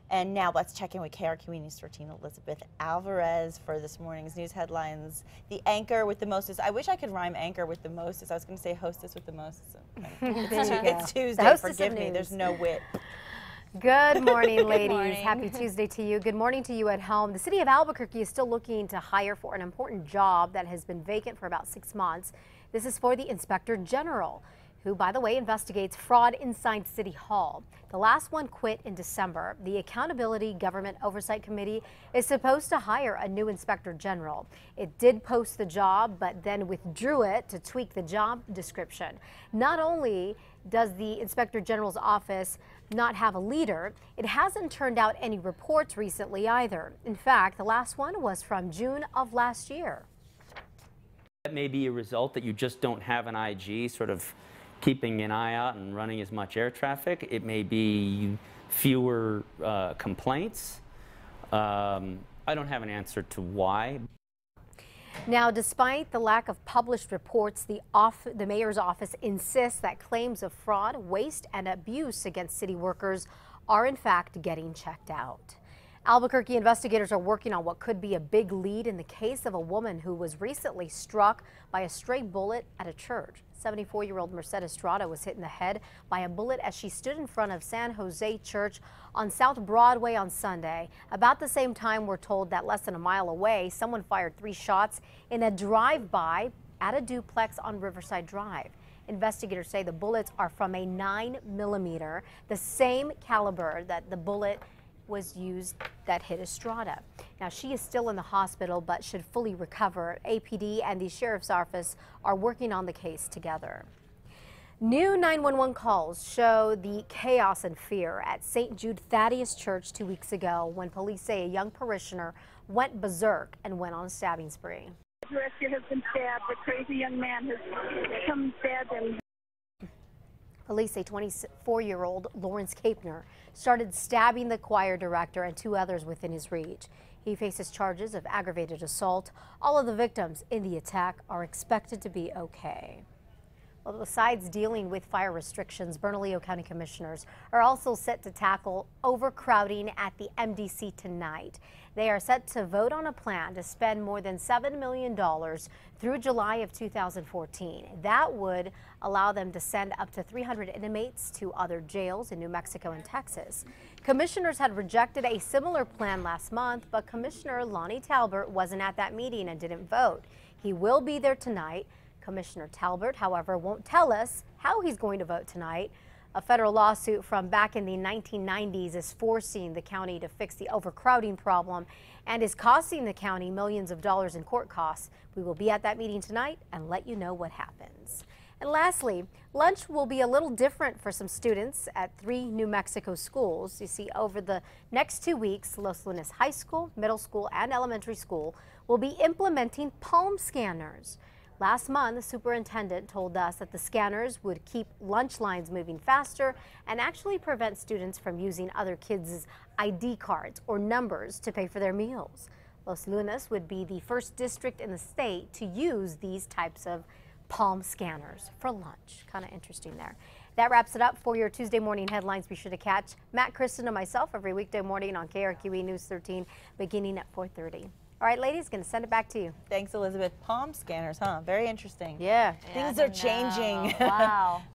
And now let's check in with KRQE News 13 Elizabeth Alvarez for this morning's news headlines. The anchor with the mostest. I wish I could rhyme anchor with the mostest. I was going to say hostess with the mostest. It's Tuesday. Forgive me. There's no wit. Good morning, ladies. Good morning. Happy Tuesday to you. Good morning to you at home. The city of Albuquerque is still looking to hire for an important job that has been vacant for about 6 months. This is for the Inspector General, who, by the way, investigates fraud inside City Hall. The last one quit in December. The Accountability Government Oversight Committee is supposed to hire a new Inspector General. It did post the job, but then withdrew it to tweak the job description. Not only does the Inspector General's office not have a leader, it hasn't turned out any reports recently either. In fact, the last one was from June of last year. That may be a result that you just don't have an IG sort of keeping an eye out and running as much air traffic. It may be fewer complaints. I don't have an answer to why. Now, despite the lack of published reports, the mayor's office insists that claims of fraud, waste, and abuse against city workers are in fact getting checked out. Albuquerque investigators are working on what could be a big lead in the case of a woman who was recently struck by a stray bullet at a church. 74-year-old Merced Estrada was hit in the head by a bullet as she stood in front of San Jose Church on South Broadway on Sunday. About the same time, we're told that less than a mile away, someone fired 3 shots in a drive-by at a duplex on Riverside Drive. Investigators say the bullets are from a 9mm, the same caliber that the bullet was used that hit Estrada. Now, she is still in the hospital but should fully recover. APD and the sheriff's office are working on the case together. New 911 calls show the chaos and fear at St. Jude Thaddeus Church 2 weeks ago when police say a young parishioner went berserk and went on a stabbing spree. The rescue has been stabbed. A crazy young man has come and stabbed him. Police say 24-year-old Lawrence Kapner started stabbing the choir director and 2 others within his reach. He faces charges of aggravated assault. All of the victims in the attack are expected to be okay. Well, besides dealing with fire restrictions, Bernalillo County commissioners are also set to tackle overcrowding at the MDC tonight. They are set to vote on a plan to spend more than $7 million through July of 2014. That would allow them to send up to 300 inmates to other jails in New Mexico and Texas. Commissioners had rejected a similar plan last month, but Commissioner Lonnie Talbert wasn't at that meeting and didn't vote. He will be there tonight. Commissioner Talbert, however, won't tell us how he's going to vote tonight. A federal lawsuit from back in the 1990s is forcing the county to fix the overcrowding problem and is costing the county millions of dollars in court costs. We will be at that meeting tonight and let you know what happens. And lastly, lunch will be a little different for some students at 3 New Mexico schools. You see, over the next 2 weeks, Los Lunas High School, Middle School, and Elementary School will be implementing palm scanners. Last month, the superintendent told us that the scanners would keep lunch lines moving faster and actually prevent students from using other kids' ID cards or numbers to pay for their meals. Los Lunas would be the first district in the state to use these types of palm scanners for lunch. Kind of interesting there. That wraps it up for your Tuesday morning headlines. Be sure to catch Matt, Kristen, and myself every weekday morning on KRQE News 13 beginning at 4:30. All right, ladies, going to send it back to you. Thanks, Elizabeth. Palm scanners, huh? Very interesting. Yeah. Things are changing. Wow.